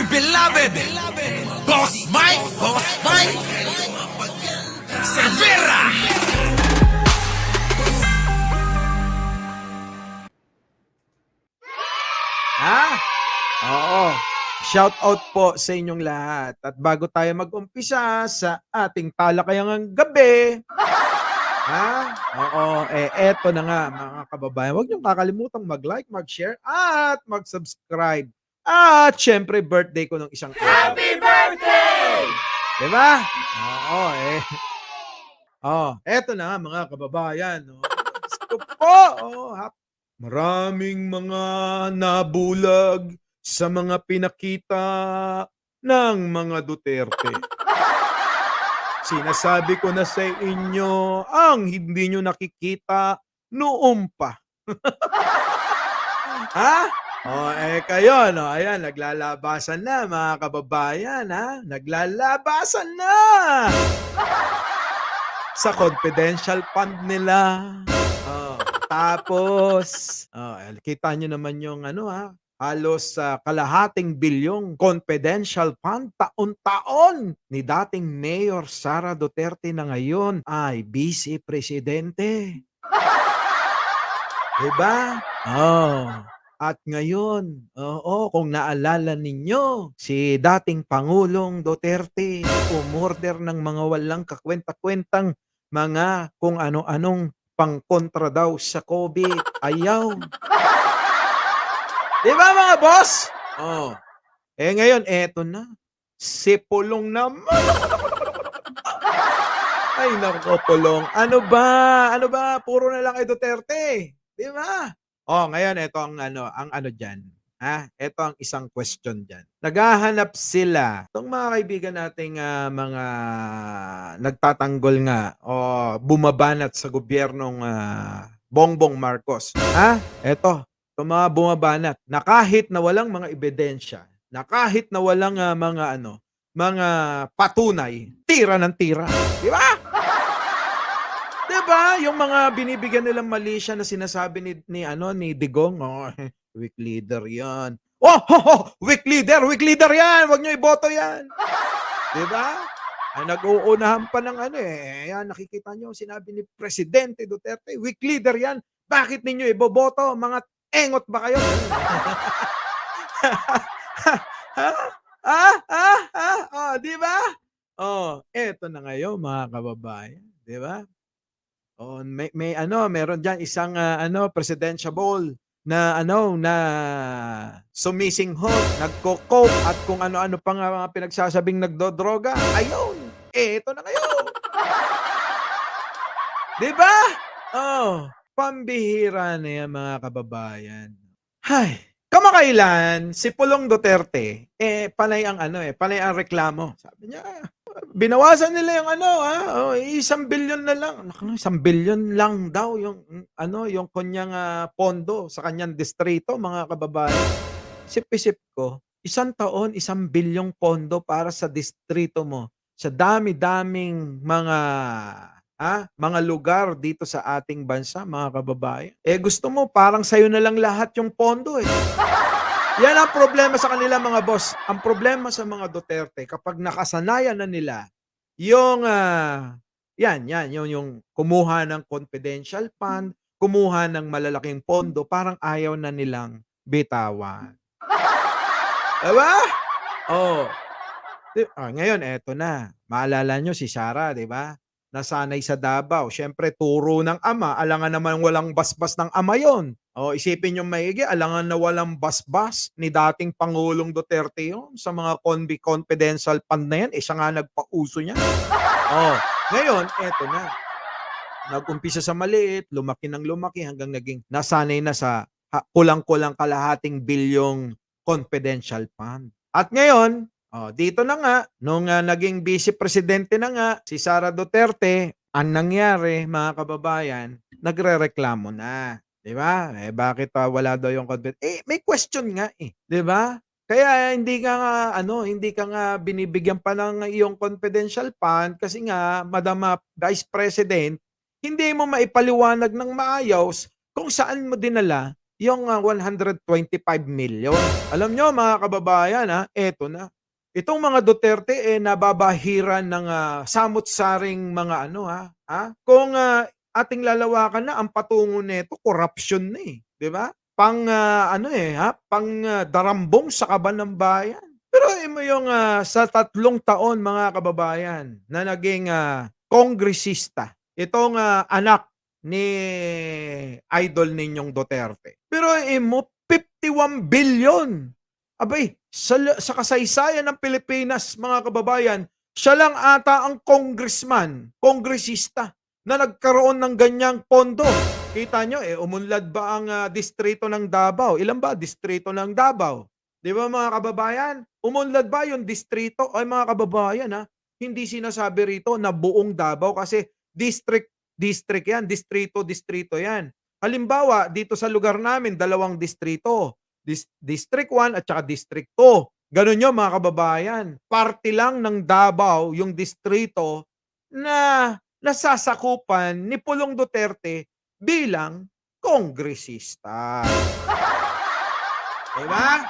my beloved Boss Mike Cervera. Ha? Oo. Shout out po sa inyong lahat. At bago tayo mag-umpisa sa ating talakayang gabi, Oo, eto na nga mga kababayan. Huwag niyong kakalimutang mag-like, mag-share, at mag-subscribe. At syempre, birthday ko ng isang araw. Happy birthday! Diba? Oo, eto na nga mga kababayan. Diyos ko po. Maraming mga nabulag sa mga pinakita ng mga Duterte. Sinasabi ko na sa inyo ang hindi nyo nakikita noon pa. Kayo, no? Ayan, naglalabasan na mga kababayan, naglalabasan na sa confidential fund nila. Tapos, kita nyo naman yung halos kalahating bilyong confidential fund taon-taon ni dating Mayor Sara Duterte na ngayon ay Vice Presidente. Diba? At ngayon, kung naalala ninyo, si dating Pangulong Duterte umorder ng mga walang kakwenta-kwentang mga kung ano-anong pangkontra daw sa COVID. Ayaw. Diba mga boss? Ngayon, eto na. Si Pulong naman. Ay, nako, Pulong. Ano ba? Puro na lang kay Duterte. Di ba? Ngayon, ito ang ano dyan. Ito ang isang question dyan. Naghahanap sila, itong mga kaibigan nating mga nagtatanggol nga o bumabanat sa gobyernong Bongbong Marcos. Ito, itong mga bumabanat na kahit na walang mga ebidensya, na kahit na walang mga patunay, tira ng tira. Di ba? Di ba? Yung mga binibigyan nilang malisya na sinasabi ni Digong, weak leader yan. Weak leader yan. Huwag niyo iboto yan. Di ba? Ay nag-uunahan pa ng yan, nakikita niyo sinabi ni Presidente Duterte, weak leader yan. Bakit ninyo iboboto? Mga engot ba kayo? Di ba? Eto na ngayon mga kababayan, di ba? Meron diyan isang presidential na sumisinghot, nagko-coke at kung ano-ano pa nga mga pinagsasabing nagdodroga. Ayun, eto na ngayon. Di ba? Pambihira na yan mga kababayan. Kamakailan, si Pulong Duterte, panay ang reklamo. Sabi niya, binawasan nila yung 1 bilyon na lang. Naku, 1 bilyon lang daw yung yung kanyang pondo sa kanyang distrito, mga kababayan. Isip-isip ko, 1 taon, 1 bilyong pondo para sa distrito mo. Sa dami-daming mga lugar dito sa ating bansa, mga kababayan. Gusto mo parang sa'yo na lang lahat yung pondo eh. Yan ang problema sa kanila mga boss. Ang problema sa mga Duterte, kapag nakasanayan na nila yung, yung kumuha ng confidential fund, kumuha ng malalaking pondo, parang ayaw na nilang bitawan. Diba? Ngayon, eto na. Maalala nyo si Sara, di ba? Nasanay sa Davao. Siyempre, turo ng ama. Alangan naman walang basbas ng ama yon. Isipin nyo maigi, alangan na walang basbas ni dating Pangulong Duterte yon sa mga confidential fund na yan. Siya nga nagpauso niya. Ngayon, eto na. Nag-umpisa sa maliit, lumaki ng lumaki hanggang naging nasanay na sa kulang-kulang kalahating bilyong confidential fund. At ngayon, dito na nga, nung naging vice presidente na nga, si Sara Duterte, ang nangyari, mga kababayan, nagrereklamo na. Di ba? Bakit wala daw yung confidential? May question nga eh. Di ba? Kaya hindi ka nga binibigyan pa ng iyong confidential fund kasi nga, Madam Vice President, hindi mo maipaliwanag ng maayos kung saan mo dinala yung 125 million. Alam nyo mga kababayan, eto na. Itong mga Duterte nababahiran ng samot-saring mga ano, kung ating lalawakan na ang patungo nito corruption na, 'di ba? Pang ano pang darambong sa kaban ng bayan. Pero mo yung sa 3 taon mga kababayan na naging kongresista, itong anak ni idol ninyong Duterte. Pero mo 51 billion. Abay, sa kasaysayan ng Pilipinas, mga kababayan, siya lang ata ang kongresista na nagkaroon ng ganyang pondo. Kita nyo, umunlad ba ang distrito ng Davao? Ilan ba distrito ng Davao? Di ba mga kababayan? Umunlad ba yung distrito? Ay mga kababayan, hindi sinasabi rito na buong Davao kasi district yan, distrito yan. Halimbawa, dito sa lugar namin, 2 distrito. District 1 at saka District 2. Ganun yun mga kababayan. Parte lang ng Davao yung distrito na nasasakupan ni Pulong Duterte bilang kongresista. Diba?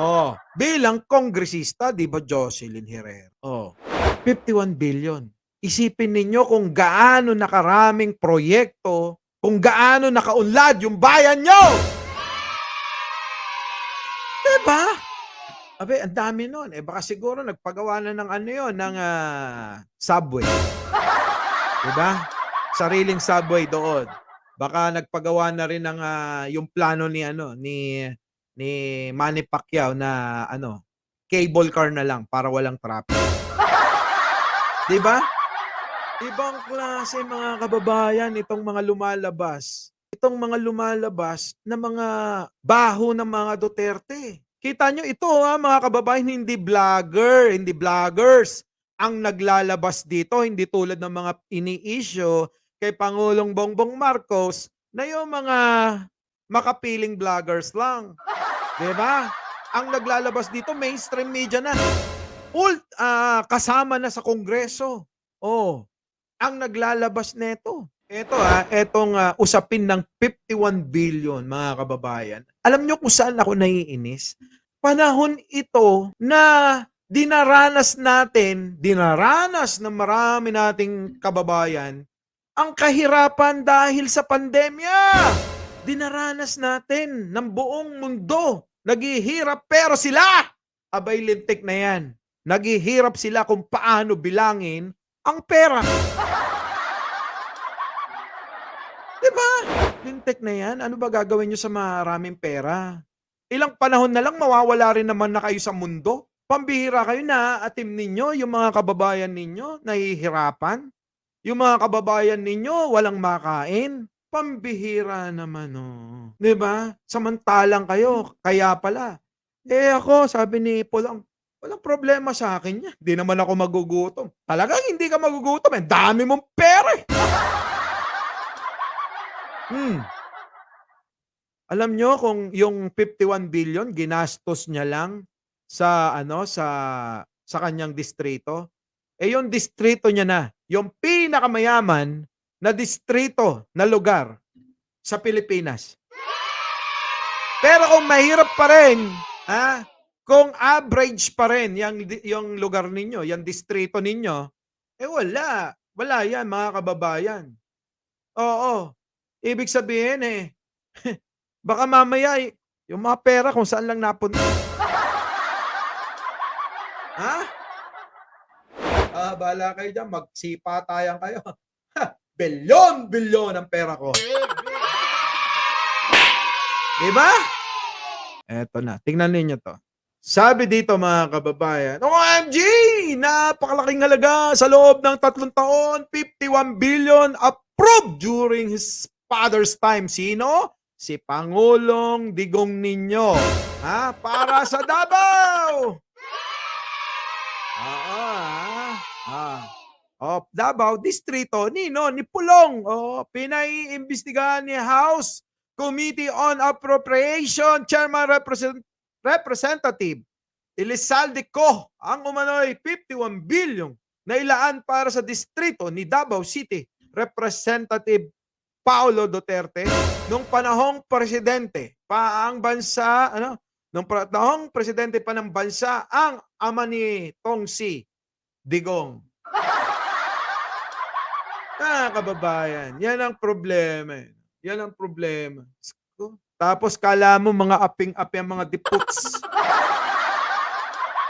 Oh, bilang kongresista, di ba Jocelyn Herrera? Oh, 51 billion. Isipin ninyo kung gaano nakaraming proyekto, kung gaano nakaunlad yung bayan nyo! Diba? Abe, ang dami nun. Baka siguro nagpagawa na ng ano yun, ng subway. Diba? Sariling subway doon. Baka nagpagawa na rin ng yung plano ni ano ni Manny Pacquiao na ano, cable car na lang para walang traffic. 'Di ba? Ibang klase mga kababayan itong mga lumalabas. Itong mga lumalabas na mga baho ng mga Duterte. Kita nyo ito mga kababayan, hindi vlogger, hindi vloggers ang naglalabas dito, hindi tulad ng mga ini-issue kay Pangulong Bongbong Marcos na yung mga makapiling vloggers lang. 'Di ba? Ang naglalabas dito mainstream media na. Kasama na sa Kongreso. Oh, ang naglalabas nito. Ito etong usapin ng 51 billion mga kababayan. Alam nyo kung saan ako naiinis? Panahon ito na dinaranas ng marami nating kababayan ang kahirapan dahil sa pandemya. Dinaranas natin ng buong mundo. Naghihirap pero sila, abay lintik na yan. Naghihirap sila kung paano bilangin ang pera. Diba? Lintik na yan. Ano ba gagawin nyo sa maraming pera? Ilang panahon na lang mawawala rin naman na kayo sa mundo. Pambihira kayo na atim ninyo, yung mga kababayan ninyo, nahihirapan. Yung mga kababayan ninyo, walang makain. Pambihira naman, oh. Diba? Samantalang kayo, kaya pala. Ako, sabi ni Pulang, walang problema sa akin yan. Hindi naman ako magugutom. Talagang hindi ka magugutom. Dami mong pera eh. Alam nyo kung yung 51 billion ginastos niya lang sa ano sa kanyang distrito, yung distrito niya na, yung pinakamayaman na distrito na lugar sa Pilipinas. Pero kung mahirap pa rin, kung average pa rin yung lugar ninyo, yung distrito ninyo, wala. Wala yan mga kababayan. Oo. Ibig sabihin baka mamaya yung mga pera kung saan lang napunta. Bahala kayo dyan. Magsipa tayang kayo. Bilyon ang pera ko. Diba? Eto na. Tingnan ninyo to. Sabi dito mga kababayan, OMG! Napakalaking halaga sa loob ng 3 taon, 51 billion approved during his father's time. Sino? Si Pangulong Digong Ninyo. Para sa Davao! Davao, distrito, ni Pulong. Pinaiimbestigahan ni House Committee on Appropriation Chairman Representative Elizalde Co ang umano'y 51 billion na ilaan para sa distrito ni Davao City Representative Paulo Duterte nung panahong presidente pa ang bansa nung panahong presidente pa ng bansa ang ama ni Tongsi Digong. Kababayan, yan ang problema. Yan ang problema. Tapos kala mo mga aping-api ang mga diputs.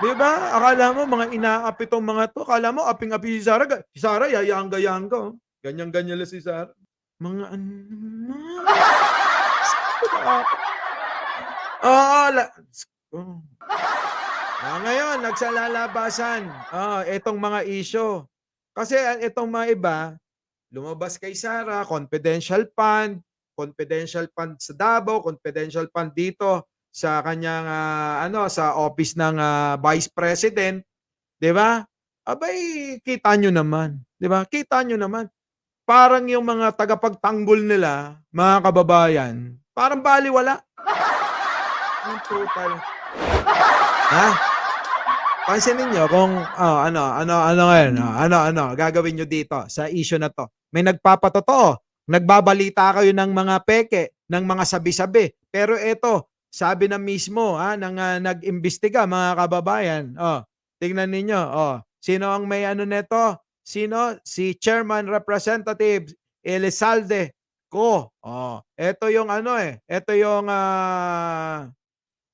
Di ba? Akala mo mga inaapi tong mga to. Akala mo aping-api si Sara. Si Sara, yayanga-yanga. Oh. Ganyan-ganyan lang si Sara. Mga ano ngayon, nagsalalabasan. Itong mga isyo. Kasi itong mga iba, lumabas kay Sara, confidential fund sa Davao, confidential fund dito sa kanyang sa office ng Vice President, 'di ba? Abay, kita nyo naman, 'di ba? Kita nyo naman. Parang yung mga tagapagtanggol nila, mga kababayan, parang baliwala. Ang total. Ha? Pansinin niyo kung ano gagawin niyo dito sa issue na 'to. May nagpapatotoo, nagbabalita kayo ng mga peke, ng mga sabi-sabi. Pero ito, sabi na mismo ng nag-imbestiga mga kababayan. Tingnan ninyo, sino ang may ano nito? Sino? Si Chairman Representative Elizalde Co. Ito yung ito yung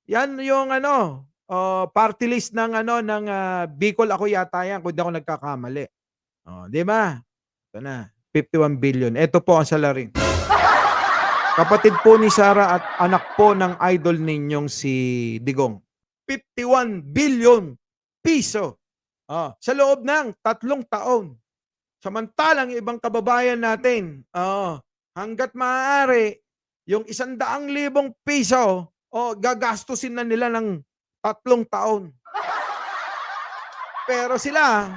yan yung party list ng ng Bicol ako yata yan kung di ako nagkakamali. Di ba? Ito na, 51 billion. Ito po ang salarin. Kapatid po ni Sara at anak po ng idol ninyong si Digong. 51 billion piso. Sa loob ng 3 taon. Samantalang ibang kababayan natin, hanggat maaari, yung 100,000 piso, gagastusin na nila ng 3 taon. Pero sila,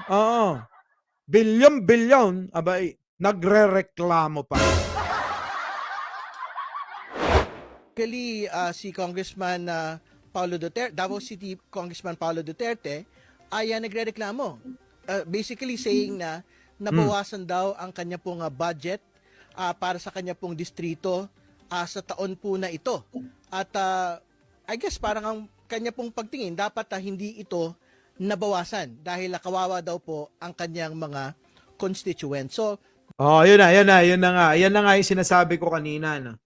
bilyon-bilyon, abay, nagrereklamo pa. Si Congressman Paulo Duterte, Davao City Congressman Paulo Duterte, ay nagrereklamo. Basically saying na nabawasan daw ang kanya pong budget para sa kanya pong distrito sa taon po na ito. At I guess parang ang kanya pong pagtingin, dapat hindi ito nabawasan dahil kawawa daw po ang kanyang mga constituents. So, yun na nga yung sinasabi ko kanina, no?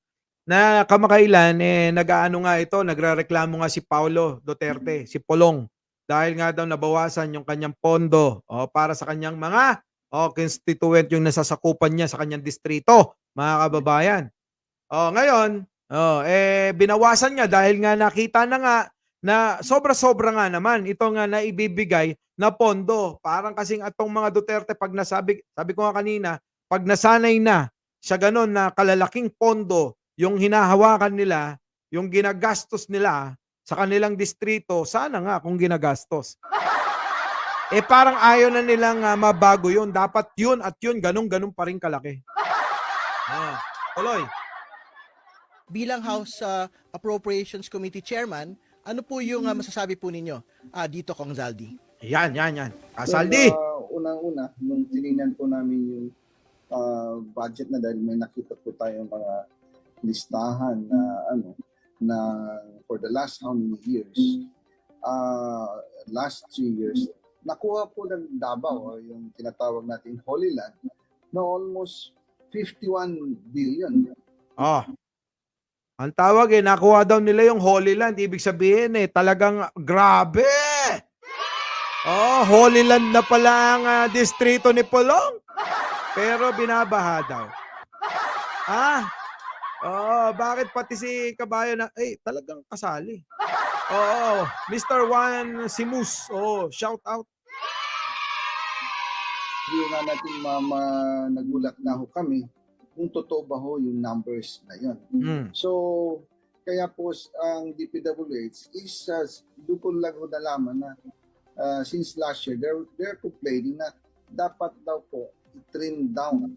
Na kamakailan nag-aano nga ito, nagrereklamo nga si Paulo Duterte, si Polong, dahil nga daw nabawasan yung kanyang pondo para sa kanyang mga constituent yung nasasakupan niya sa kanyang distrito, mga kababayan. Ngayon, binawasan niya dahil nga nakita na nga na sobra-sobra nga naman ito nga na ibibigay na pondo. Parang kasing atong mga Duterte pag sabi ko nga kanina, pag nasanay na sa ganon na kalalaking pondo yung hinahawakan nila, yung ginagastos nila sa kanilang distrito, sana nga kung ginagastos. Parang ayaw na nilang mabago yun. Dapat yun at yun, ganun pa rin kalaki. Tuloy. Bilang House Appropriations Committee Chairman, ano po yung masasabi po ninyo dito, Kong Zaldi? Yan. Saldi! Unang-una, nung tinignan po namin yung budget na dahil may nakita po tayong mga listahan na for the last how many years, last 3 years, nakuha po ng Davao, yung tinatawag natin Holy Land, na almost 51 billion. Ang tawag nakuha daw nila yung Holy Land. Ibig sabihin talagang grabe. Holy Land na pala ang distrito ni Polong. Pero binabaha daw. Bakit pati si Kabayan talagang kasali. Mr. Juan Simus. Shout out. Hindi nga natin nagulat na ho kami kung totoo ba ho yung numbers na yun. So, kaya po ang DPWH is doon po lang ho nalaman na since last year, they're complaining na dapat daw po i-trim down.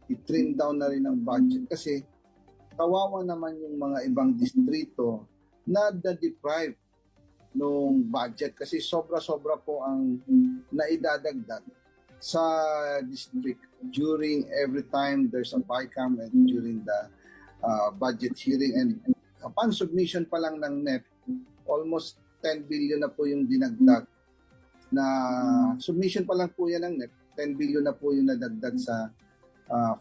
I-trim down na rin ang budget kasi kawawa naman yung mga ibang distrito na na-deprive nung budget kasi sobra-sobra po ang naidadagdag sa district during every time there's a BICAM and during the budget hearing, and upon submission pa lang ng NEP, almost 10 billion na po yung dinagdag na submission pa lang po yan ng NEP. 10 billion na po yung nadagdag sa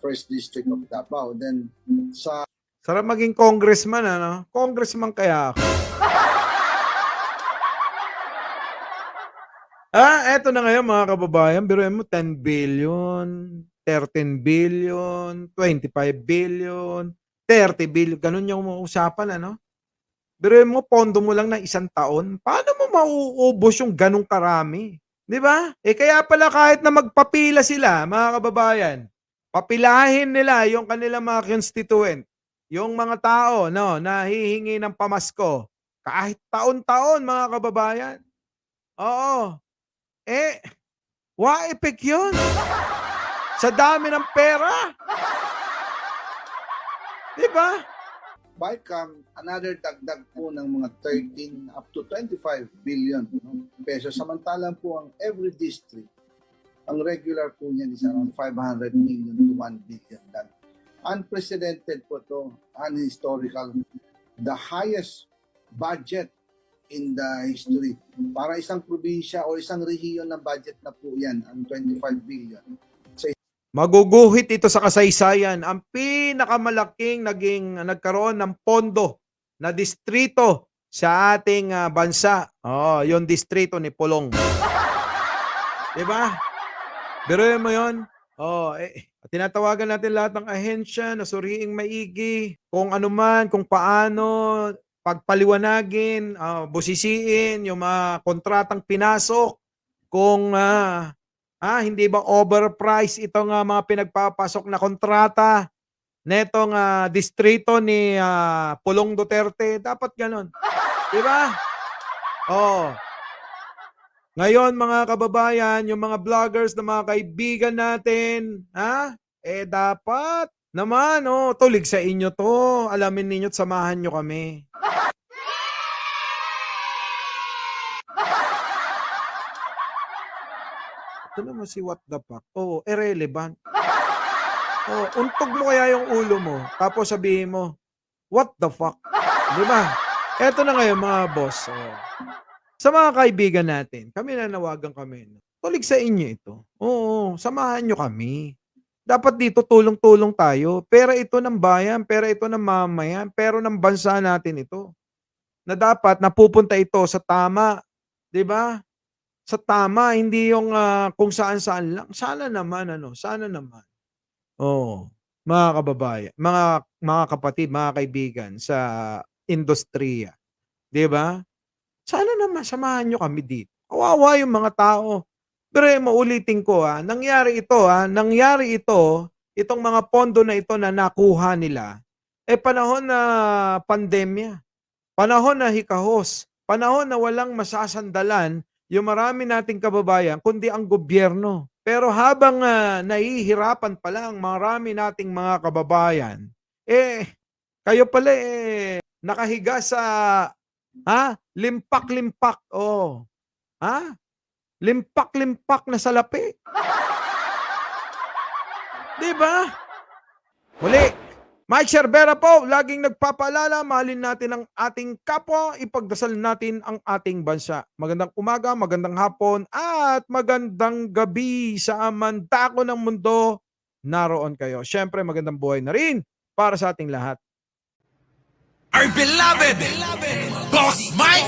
first district of Davao. Then sa Sarap maging congressman, ano? Congressman kaya ako. Eto na ngayon mga kababayan. Biruin mo 10 billion, 13 billion, 25 billion, 30 billion. Ganun yung usapan, ano? Biruin mo, pondo mo lang na isang taon. Paano mo mauubos yung ganung karami? Di ba? Kaya pala kahit na magpapila sila, mga kababayan, papilahin nila yung kanilang mga constituent, yung mga tao, no, na hihingi ng pamasko. Kahit taon-taon, mga kababayan. Oo. Wa-epek yun. Sa dami ng pera. Di ba? BICAM, another dagdag po ng mga 13 up to 25 billion pesos. Samantalang po ang every district, ang regular po niyan is around 500 million to 1 billion lang. Unprecedented po to, unhistorical, the highest budget in the history. Para isang probinsya o isang rehiyon ng budget na po yan, ang 25 billion. Maguguhit ito sa kasaysayan. Ang pinakamalaking nagkaroon ng pondo na distrito sa ating bansa. Yung distrito ni Pulong. Diba? Biruin mo yun? Tinatawagan natin lahat ng ahensya na suriing maigi. Kung ano man, kung paano, pagpaliwanagin, busisiin yung mga kontratang pinasok. Kung hindi ba overpriced itong mga pinagpapasok na kontrata netong distrito ni Pulong Duterte? Dapat ganun. Diba? Ngayon mga kababayan, yung mga vloggers na mga kaibigan natin, dapat naman, tulig sa inyo to. Alamin ninyo at samahan nyo kami. Ito naman si what the fuck. Irrelevant. Untog mo kaya yung ulo mo, tapos sabihin mo, what the fuck? Di ba? Eto na ngayon mga boss. Sa mga kaibigan natin, kami nanawagan kami. Tulig sa inyo ito. Samahan nyo kami. Dapat dito tulong-tulong tayo. Pera ito ng bayan, pera ito ng mamayan, pero ng bansa natin ito. Na dapat napupunta ito sa tama. Di ba? Sa tama, hindi yung kung saan-saan lang. Sana naman, sana naman. Mga kababayan, mga kapatid, mga kaibigan sa industriya. Di ba? Sana naman samahan nyo kami dito. Kawawa yung mga tao. Pero maulitin ko, nangyari ito, itong mga pondo na ito na nakuha nila, panahon na pandemya, panahon na hikahos, panahon na walang masasandalan yung marami nating kababayan, kundi ang gobyerno. Pero habang nahihirapan pala ang marami nating mga kababayan, kayo pala nakahiga sa limpak-limpak. Limpak-limpak na salapi. Di ba? Muli, Mike Cervera po, laging nagpapaalala, mahalin natin ang ating kapwa, ipagdasal natin ang ating bansa. Magandang umaga, magandang hapon, at magandang gabi sa amandako ng mundo. Naroon kayo. Siyempre, magandang buhay na rin para sa ating lahat. Our beloved Boss Mike!